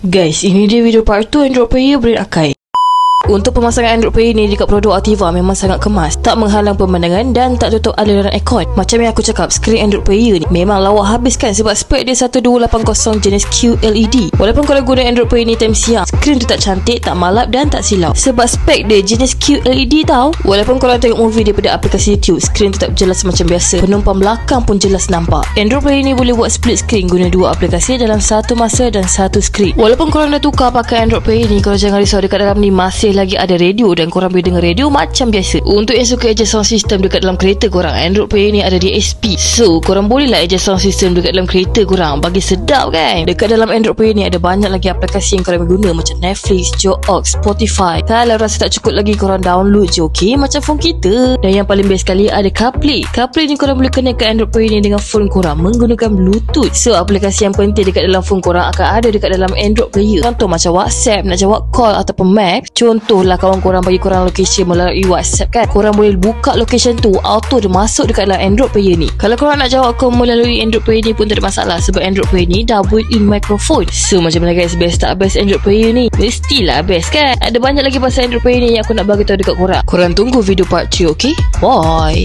Guys, ini dia video part 2 Android Player Brain Archive. Untuk pemasangan Android Player ni dekat produk Activa memang sangat kemas, tak menghalang pemandangan dan tak tutup aliran aircon. Macam yang aku cakap, skrin Android Player ni memang lawak habis kan, sebab spek dia 1280 jenis QLED. Walaupun kalau guna Android Player ni time siang, skrin tu tak cantik, tak malap dan tak silau, sebab spek dia jenis QLED tau. Walaupun kalau tengok movie daripada aplikasi YouTube, skrin tetap jelas macam biasa, penumpang belakang pun jelas nampak. Android Player ni boleh buat split screen guna dua aplikasi dalam satu masa dan satu skrin. Walaupun korang dah tukar pakai Android Player ni, korang jangan risau, dekat dalam ni masih lagi ada radio dan korang boleh dengar radio macam biasa. Untuk yang suka adjust sound system dekat dalam kereta korang, Android Player ni ada DSP, so korang bolehlah adjust sound system dekat dalam kereta korang, bagi sedap kan. Dekat dalam Android Player ni ada banyak lagi aplikasi yang korang boleh guna, macam Netflix, Joox, Spotify. Kalau rasa tak cukup lagi, korang download je, okay? Macam phone kita. Dan yang paling best sekali ada CarPlay. CarPlay ni korang boleh connect Android Player ni dengan phone korang menggunakan Bluetooth. So aplikasi yang penting dekat dalam phone korang akan ada dekat dalam Android Player. Contoh macam WhatsApp, nak jawab call ataupun map. Contohlah kawan korang bagi korang location melalui WhatsApp kan, korang boleh buka location tu, auto dia masuk dekat dalam Android Player ni. Kalau korang nak jawab call melalui Android Player ni pun tak ada masalah, sebab Android Player ni dah built-in microphone. So macam mana guys, best tak best Android Player ni? Mestilah best kan. Ada banyak lagi pasal Android Player ni yang aku nak bagi tahu dekat korang. Korang tunggu video part 3, okay? Bye.